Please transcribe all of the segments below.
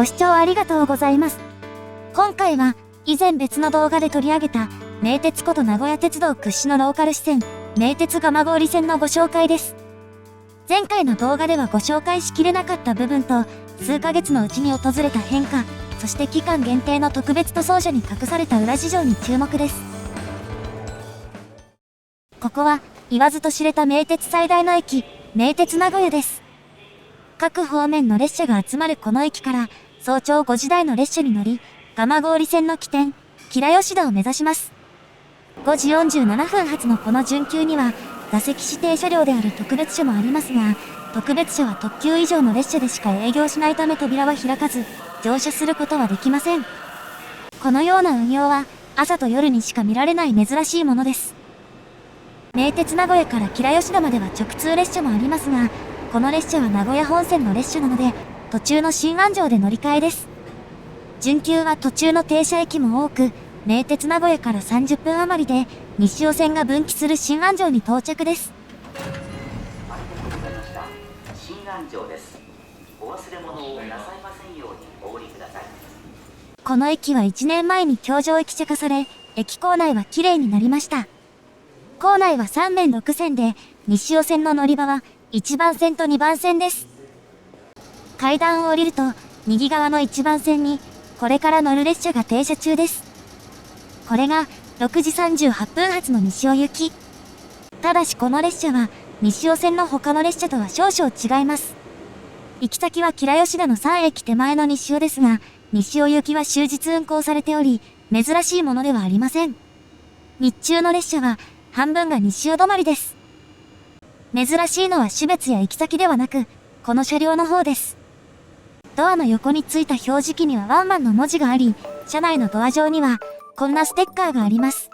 ご視聴ありがとうございます。今回は、以前別の動画で取り上げた、名鉄こと名古屋鉄道屈指のローカル支線、名鉄蒲郡線のご紹介です。前回の動画ではご紹介しきれなかった部分と、数ヶ月のうちに訪れた変化、そして期間限定の特別塗装所に隠された裏事情に注目です。ここは、言わずと知れた名鉄最大の駅、名鉄名古屋です。各方面の列車が集まるこの駅から、早朝5時台の列車に乗り、蒲郡線の起点、吉良吉田を目指します。5時47分発のこの準急には、座席指定車両である特別車もありますが、特別車は特急以上の列車でしか営業しないため扉は開かず、乗車することはできません。このような運用は、朝と夜にしか見られない珍しいものです。名鉄名古屋から吉良吉田までは直通列車もありますが、この列車は名古屋本線の列車なので、途中の新安城で乗り換えです。準急は途中の停車駅も多く、名鉄名古屋から30分余りで、西尾線が分岐する新安城に到着です。新安城です。お忘れ物をなさいませんようにお降りください。この駅は1年前に橋上駅舎化され、駅構内は綺麗になりました。構内は3面6線で、西尾線の乗り場は1番線と2番線です。階段を降りると、右側の1番線に、これから乗る列車が停車中です。これが、6時38分発の西尾行き。ただしこの列車は、西尾線の他の列車とは少々違います。行き先は吉良吉田の3駅手前の西尾ですが、西尾行きは終日運行されており、珍しいものではありません。日中の列車は、半分が西尾止まりです。珍しいのは種別や行き先ではなく、この車両の方です。ドアの横についた表示器にはワンマンの文字があり、車内のドア上には、こんなステッカーがあります。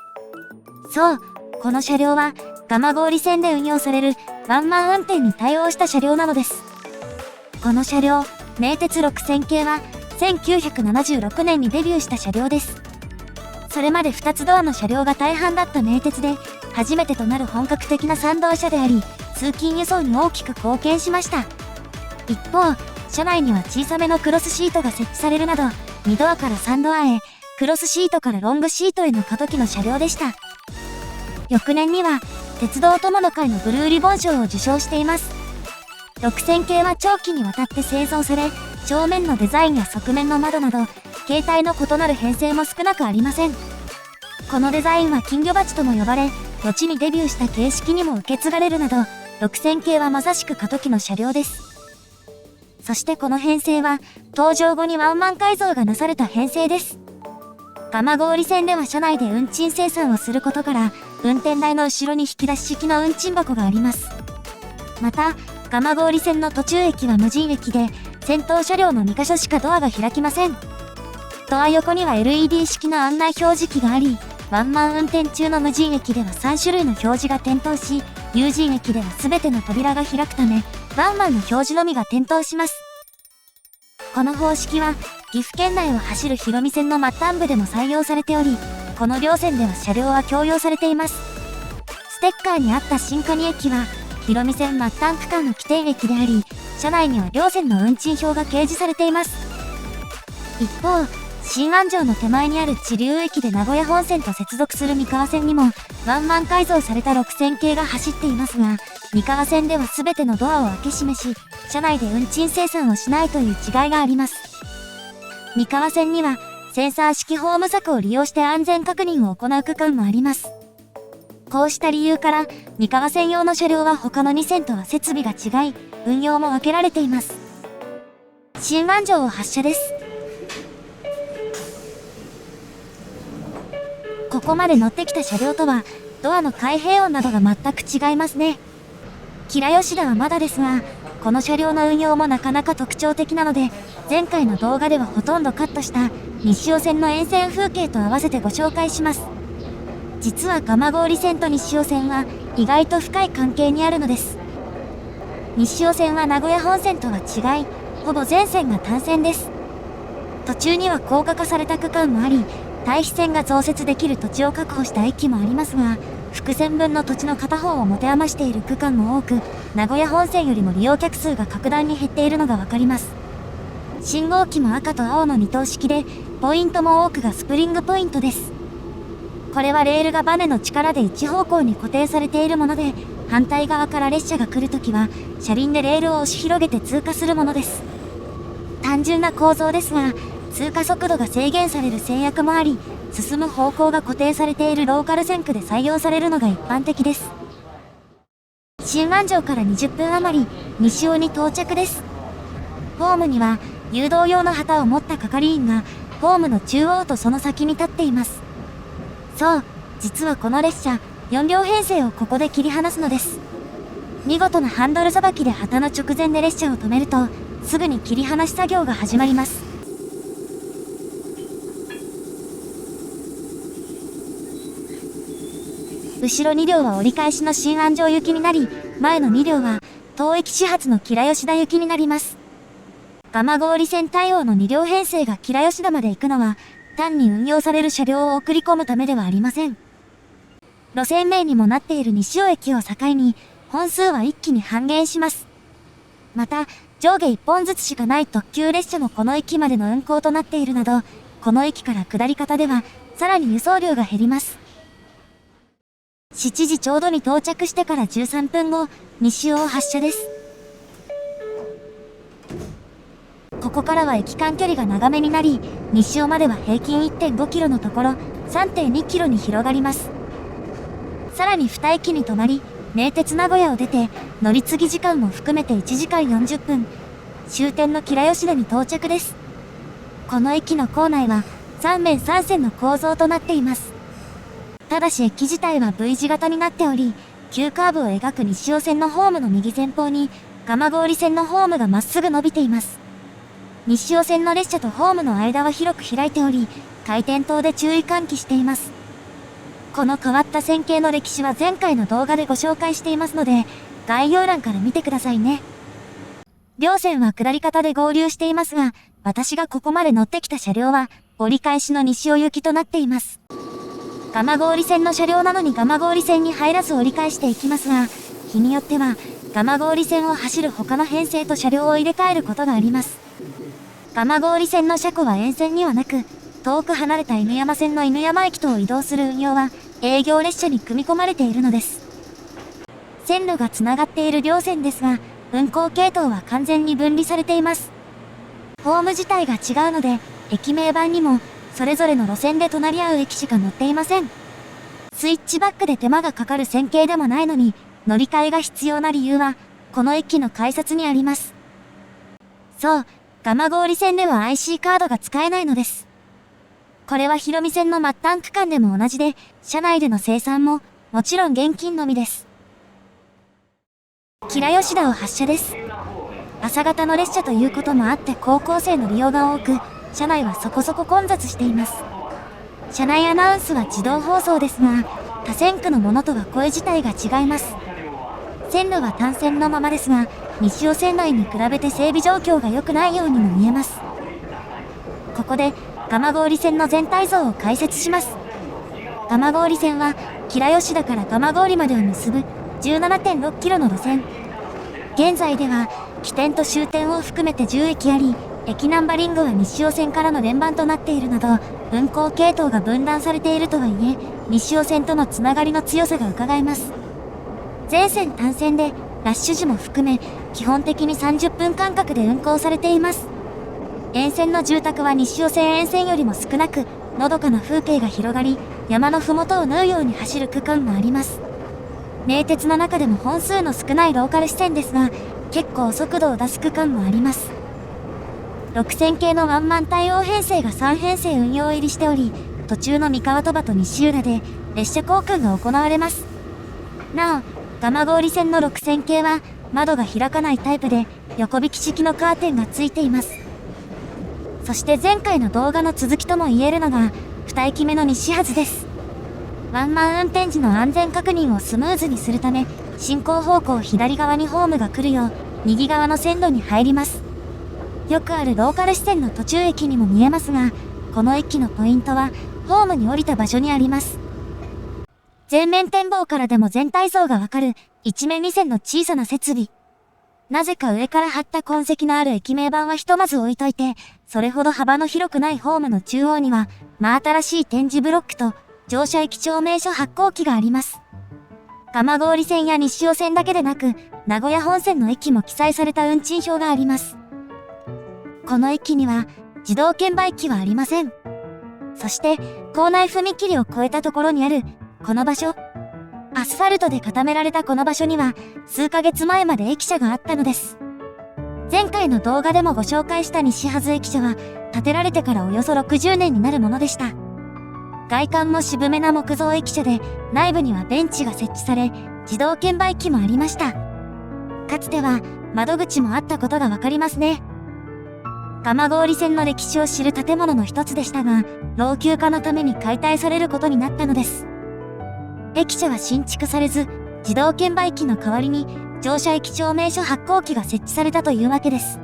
そう、この車両は、蒲郡線で運用されるワンマン運転に対応した車両なのです。この車両、名鉄6000系は、1976年にデビューした車両です。それまで2つドアの車両が大半だった名鉄で、初めてとなる本格的な3ドア車であり、通勤輸送に大きく貢献しました。一方、車内には小さめのクロスシートが設置されるなど、2ドアから3ドアへ、クロスシートからロングシートへの過渡期の車両でした。翌年には、鉄道友の会のブルーリボン賞を受賞しています。6000系は長期にわたって製造され、正面のデザインや側面の窓など、形態の異なる編成も少なくありません。このデザインは金魚鉢とも呼ばれ、後にデビューした形式にも受け継がれるなど、6000系はまさしく過渡期の車両です。そしてこの編成は、登場後にワンマン改造がなされた編成です。蒲郡線では車内で運賃精算をすることから、運転台の後ろに引き出し式の運賃箱があります。また、蒲郡線の途中駅は無人駅で、先頭車両の2カ所しかドアが開きません。ドア横には LED 式の案内表示器があり、ワンマン運転中の無人駅では3種類の表示が点灯し、有人駅では全ての扉が開くため、ワンマンの表示のみが点灯します。この方式は、岐阜県内を走る広見線の末端部でも採用されており、この両線では車両は共用されています。ステッカーにあった新蟹駅は、広見線末端区間の起点駅であり、車内には両線の運賃表が掲示されています。一方、新安城の手前にある知立駅で名古屋本線と接続する三河線にも、ワンマン改造された6000系が走っていますが、三河線では全てのドアを開け閉めし、車内で運賃精算をしないという違いがあります。三河線には、センサー式ホーム柵を利用して安全確認を行う区間もあります。こうした理由から、三河線用の車両は他の2線とは設備が違い、運用も分けられています。新安城を発車です。ここまで乗ってきた車両とは、ドアの開閉音などが全く違いますね。吉良吉田はまだですが、この車両の運用もなかなか特徴的なので、前回の動画ではほとんどカットした西尾線の沿線風景と合わせてご紹介します。実は蒲郡線と西尾線は意外と深い関係にあるのです。西尾線は名古屋本線とは違い、ほぼ全線が単線です。途中には高架化された区間もあり、対比線が増設できる土地を確保した駅もありますが、複線分の土地の片方を持て余している区間も多く、名古屋本線よりも利用客数が格段に減っているのがわかります。信号機も赤と青の2灯式で、ポイントも多くがスプリングポイントです。これはレールがバネの力で一方向に固定されているもので、反対側から列車が来るときは、車輪でレールを押し広げて通過するものです。単純な構造ですが、通過速度が制限される制約もあり、進む方向が固定されているローカル線区で採用されるのが一般的です。新安城から20分余り、西尾に到着です。ホームには、誘導用の旗を持った係員が、ホームの中央とその先に立っています。そう、実はこの列車、4両編成をここで切り離すのです。見事なハンドルさばきで旗の直前で列車を止めると、すぐに切り離し作業が始まります。後ろ2両は折り返しの新安城行きになり、前の2両は、当駅始発の吉良吉田行きになります。蒲郡線対応の2両編成が吉良吉田まで行くのは、単に運用される車両を送り込むためではありません。路線名にもなっている西尾駅を境に、本数は一気に半減します。また、上下1本ずつしかない特急列車もこの駅までの運行となっているなど、この駅から下り方では、さらに輸送量が減ります。7時ちょうどに到着してから13分後、西尾を発車です。ここからは駅間距離が長めになり、西尾までは平均 1.5 キロのところ、3.2 キロに広がります。さらに2駅に止まり、名鉄名古屋を出て、乗り継ぎ時間も含めて1時間40分、終点の吉良吉田に到着です。この駅の構内は、3面3線の構造となっています。ただし駅自体は V 字型になっており、急カーブを描く西尾線のホームの右前方に、蒲郡線のホームがまっすぐ伸びています。西尾線の列車とホームの間は広く開いており、回転灯で注意喚起しています。この変わった線形の歴史は前回の動画でご紹介していますので、概要欄から見てくださいね。両線は下り方で合流していますが、私がここまで乗ってきた車両は、折り返しの西尾行きとなっています。蒲郡線の車両なのに蒲郡線に入らず折り返していきますが、日によっては、蒲郡線を走る他の編成と車両を入れ替えることがあります。蒲郡線の車庫は沿線にはなく、遠く離れた犬山線の犬山駅とを移動する運用は、営業列車に組み込まれているのです。線路がつながっている両線ですが、運行系統は完全に分離されています。ホーム自体が違うので、駅名板にも、それぞれの路線で隣り合う駅しか載っていません。スイッチバックで手間がかかる線形でもないのに、乗り換えが必要な理由は、この駅の改札にあります。そう、蒲郡線では IC カードが使えないのです。これは広見線の末端区間でも同じで、車内での生産も、もちろん現金のみです。吉良吉田を発車です。朝方の列車ということもあって高校生の利用が多く、車内はそこそこ混雑しています。車内アナウンスは自動放送ですが、他線区のものとは声自体が違います。線路は単線のままですが、西尾線内に比べて整備状況が良くないようにも見えます。ここで、蒲郡線の全体像を解説します。蒲郡線は、吉良吉田から蒲郡までを結ぶ 17.6 キロの路線。現在では、起点と終点を含めて10駅あり、駅ナンバリングは西尾線からの連番となっているなど、運行系統が分断されているとはいえ、西尾線とのつながりの強さが伺えます。全線単線で、ラッシュ時も含め、基本的に30分間隔で運行されています。沿線の住宅は西尾線沿線よりも少なく、のどかな風景が広がり、山のふもとを縫うように走る区間もあります。名鉄の中でも本数の少ないローカル支線ですが、結構速度を出す区間もあります。6000系のワンマン対応編成が3編成運用入りしており、途中の三河鳥羽と西浦で列車交換が行われます。なお、蒲郡線の6000系は窓が開かないタイプで横引き式のカーテンがついています。そして前回の動画の続きとも言えるのが、2駅目の西発です。ワンマン運転時の安全確認をスムーズにするため、進行方向左側にホームが来るよう、右側の線路に入ります。よくあるローカル支線の途中駅にも見えますが、この駅のポイントは、ホームに降りた場所にあります。前面展望からでも全体像がわかる、一面二線の小さな設備。なぜか上から貼った痕跡のある駅名板はひとまず置いといて、それほど幅の広くないホームの中央には、真新しい点字ブロックと乗車駅帳明書発行機があります。蒲郡線や西尾線だけでなく、名古屋本線の駅も記載された運賃表があります。この駅には自動券売機はありません。そして、構内踏切を越えたところにある、この場所。アスファルトで固められたこの場所には、数ヶ月前まで駅舎があったのです。前回の動画でもご紹介した西はず駅舎は、建てられてからおよそ60年になるものでした。外観も渋めな木造駅舎で、内部にはベンチが設置され、自動券売機もありました。かつては、窓口もあったことがわかりますね。蒲郡線の歴史を知る建物の一つでしたが、老朽化のために解体されることになったのです。駅舎は新築されず、自動券売機の代わりに乗車駅帳明書発行機が設置されたというわけです。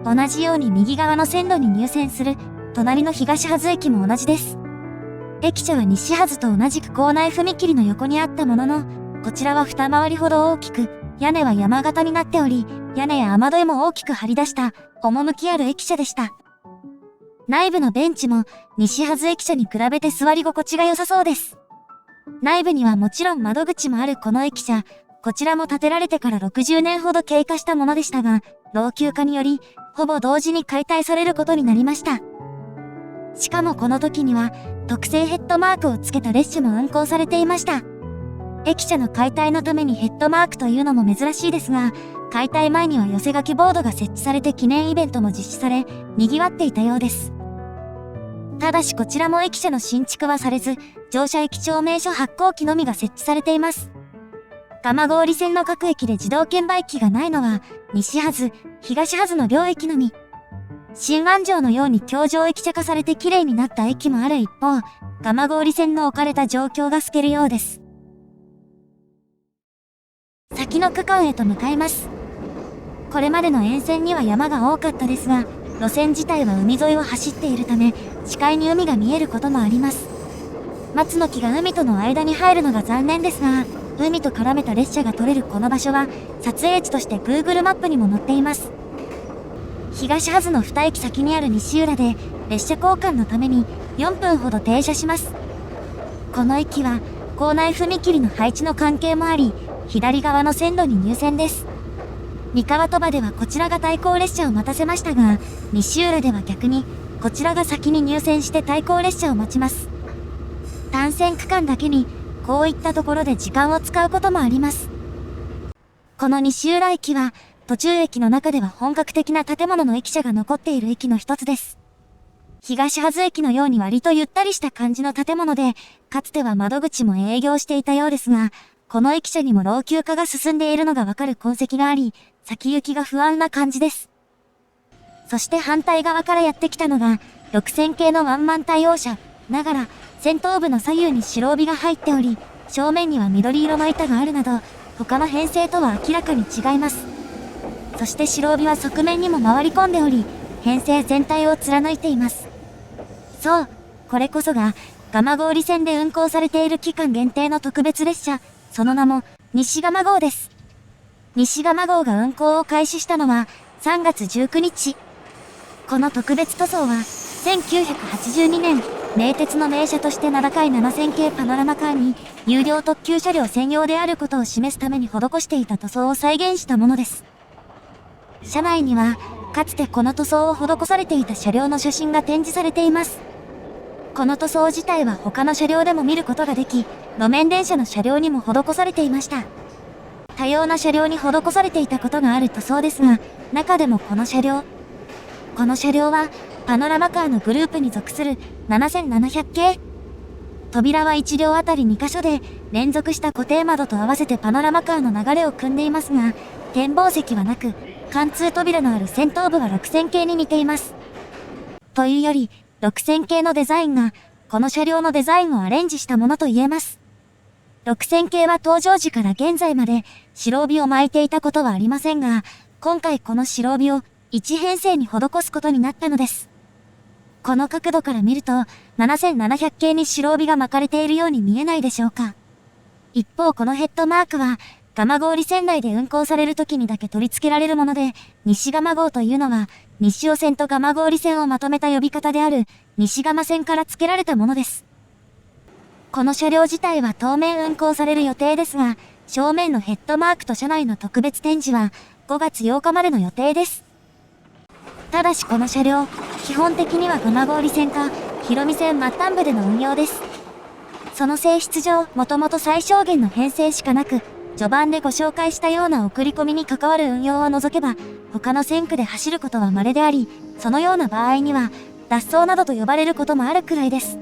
同じように右側の線路に入線する隣の東はず駅も同じです。駅舎は西はずと同じく構内踏切の横にあったものの、こちらは二回りほど大きく、屋根は山形になっており、屋根や雨どいも大きく張り出した趣ある駅舎でした。内部のベンチも西はず駅舎に比べて座り心地が良さそうです。内部にはもちろん窓口もあるこの駅舎、こちらも建てられてから60年ほど経過したものでしたが、老朽化により、ほぼ同時に解体されることになりました。しかもこの時には、特製ヘッドマークをつけた列車も運行されていました。駅舎の解体のためにヘッドマークというのも珍しいですが、解体前には寄せ書きボードが設置されて記念イベントも実施され、賑わっていたようです。ただしこちらも駅舎の新築はされず、乗車駅帳明書発行機のみが設置されています。蒲郡線の各駅で自動券売機がないのは、西はず、東はずの両駅のみ。新安城のように橋上駅舎化されて綺麗になった駅もある一方、蒲郡線の置かれた状況が透けるようです。先の区間へと向かいます。これまでの沿線には山が多かったですが、路線自体は海沿いを走っているため、視界に海が見えることもあります。松の木が海との間に入るのが残念ですが、海と絡めた列車が撮れるこの場所は、撮影地として Google マップにも載っています。東はずの2駅先にある西浦で、列車交換のために4分ほど停車します。この駅は、構内踏切の配置の関係もあり、左側の線路に入線です。三河鳥羽ではこちらが対向列車を待たせましたが、西浦では逆に、こちらが先に入線して対向列車を待ちます。単線区間だけに、こういったところで時間を使うこともあります。この西浦駅は、途中駅の中では本格的な建物の駅舎が残っている駅の一つです。東はず駅のように割とゆったりした感じの建物で、かつては窓口も営業していたようですが、この駅舎にも老朽化が進んでいるのがわかる痕跡があり、先行きが不安な感じです。そして反対側からやってきたのが、6000系のワンマン対応車、ながら、先頭部の左右に白帯が入っており、正面には緑色の板があるなど、他の編成とは明らかに違います。そして白帯は側面にも回り込んでおり、編成全体を貫いています。そう、これこそが、蒲郡線で運行されている期間限定の特別列車、その名も、西蒲号です。西蒲号が運行を開始したのは、3月19日。この特別塗装は、1982年、名鉄の名車として名高い7000系パノラマカーに、有料特急車両専用であることを示すために施していた塗装を再現したものです。車内には、かつてこの塗装を施されていた車両の写真が展示されています。この塗装自体は他の車両でも見ることができ、路面電車の車両にも施されていました。多様な車両に施されていたことがある塗装ですが、中でもこの車両は、パノラマカーのグループに属する7700系。扉は1両あたり2箇所で、連続した固定窓と合わせてパノラマカーの流れを組んでいますが、展望席はなく、貫通扉のある先頭部は6000系に似ています。というより、6000系のデザインが、この車両のデザインをアレンジしたものと言えます。6000系は登場時から現在まで白帯を巻いていたことはありませんが、今回この白帯を1編成に施すことになったのです。この角度から見ると、7700系に白帯が巻かれているように見えないでしょうか。一方このヘッドマークは、蒲郡線内で運行される時にだけ取り付けられるもので、西蒲号というのは、西尾線と蒲郡線をまとめた呼び方である、西蒲線から付けられたものです。この車両自体は当面運行される予定ですが、正面のヘッドマークと車内の特別展示は5月8日までの予定です。ただしこの車両、基本的には蒲郡線か広見線末端部での運用です。その性質上、もともと最小限の編成しかなく、序盤でご紹介したような送り込みに関わる運用を除けば、他の線区で走ることは稀であり、そのような場合には、脱走などと呼ばれることもあるくらいです。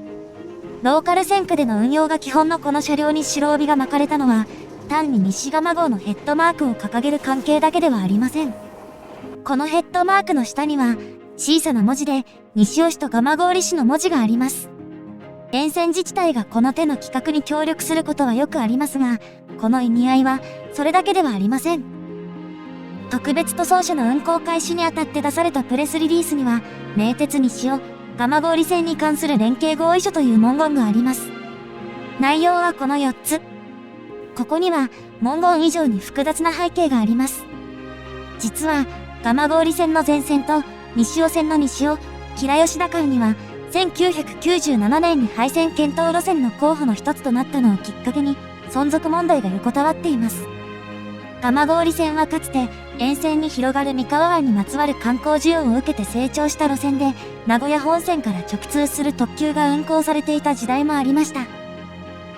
ローカル線区での運用が基本のこの車両に白帯が巻かれたのは、単に西蒲号のヘッドマークを掲げる関係だけではありません。このヘッドマークの下には、小さな文字で、西尾市と蒲郡市の文字があります。沿線自治体がこの手の企画に協力することはよくありますが、この意味合いは、それだけではありません。特別塗装車の運行開始にあたって出されたプレスリリースには、名鉄西尾、蒲郡線に関する連携合意書という文言があります。内容はこの4つ。ここには、文言以上に複雑な背景があります。実は、蒲郡線の全線と、西尾線の西尾、吉良吉田間には、1997年に廃線検討路線の候補の一つとなったのをきっかけに、存続問題が横たわっています。蒲郡線はかつて、沿線に広がる三河湾にまつわる観光需要を受けて成長した路線で、名古屋本線から直通する特急が運行されていた時代もありました。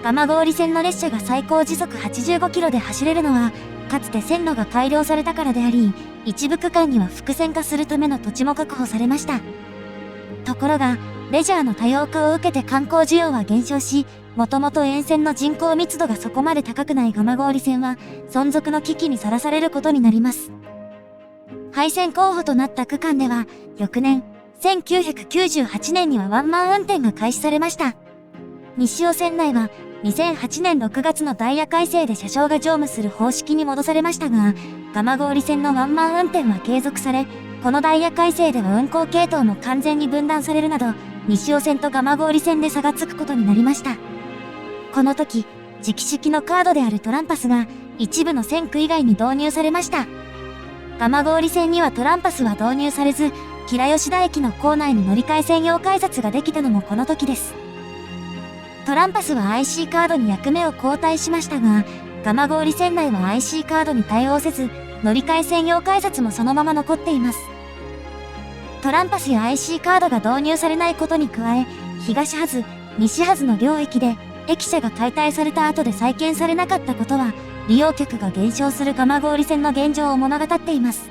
蒲郡線の列車が最高時速85キロで走れるのは、かつて線路が改良されたからであり、一部区間には複線化するための土地も確保されました。ところが、レジャーの多様化を受けて観光需要は減少し、もともと沿線の人口密度がそこまで高くない蒲郡線は、存続の危機にさらされることになります。廃線候補となった区間では、翌年、1998年にはワンマン運転が開始されました。西尾線内は、2008年6月のダイヤ改正で車掌が乗務する方式に戻されましたが、蒲郡線のワンマン運転は継続され、このダイヤ改正では運行系統も完全に分断されるなど、西尾線と蒲郡線で差がつくことになりました。この時、磁気式のカードであるトランパスが一部の線区以外に導入されました。蒲郡線にはトランパスは導入されず、吉良吉田駅の構内に乗り換え専用改札ができたのもこの時です。トランパスは IC カードに役目を交代しましたが、蒲郡線内は IC カードに対応せず、乗り換え専用改札もそのまま残っています。トランパスや IC カードが導入されないことに加え、東発、西発の両駅で、駅舎が解体された後で再建されなかったことは、利用客が減少する蒲郡線の現状を物語っています。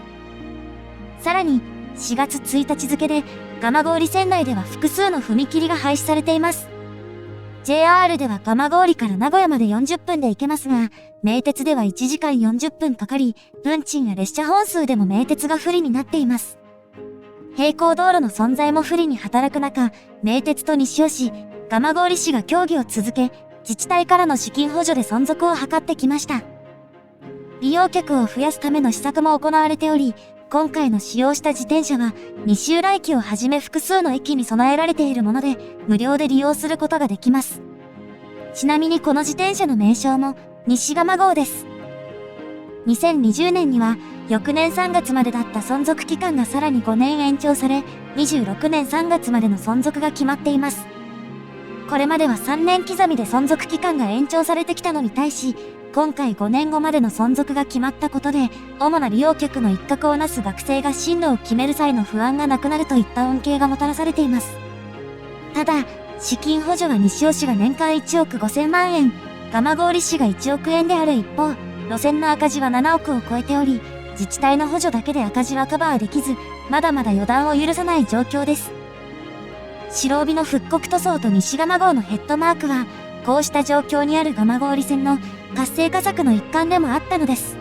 さらに、4月1日付で、蒲郡線内では複数の踏切が廃止されています。JR では蒲郡から名古屋まで40分で行けますが、名鉄では1時間40分かかり、運賃や列車本数でも名鉄が不利になっています。並行道路の存在も不利に働く中、名鉄と西尾市、蒲郡市が協議を続け、自治体からの資金補助で存続を図ってきました。利用客を増やすための施策も行われており、今回の使用した自転車は、西浦駅をはじめ複数の駅に備えられているもので、無料で利用することができます。ちなみにこの自転車の名称も、西蒲号です。2020年には、翌年3月までだった存続期間がさらに5年延長され、26年3月までの存続が決まっています。これまでは3年刻みで存続期間が延長されてきたのに対し、今回5年後までの存続が決まったことで、主な利用客の一角をなす学生が進路を決める際の不安がなくなるといった恩恵がもたらされています。ただ、資金補助は西尾市が年間1億5000万円、蒲郡市が1億円である一方、路線の赤字は7億を超えており、自治体の補助だけで赤字はカバーできず、まだまだ予断を許さない状況です。白帯の復刻塗装と西蒲号のヘッドマークは、こうした状況にある蒲郡線の活性化策の一環でもあったのです。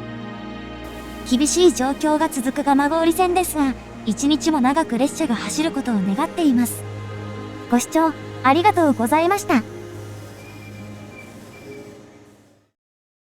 厳しい状況が続く蒲郡線ですが、一日も長く列車が走ることを願っています。ご視聴ありがとうございました。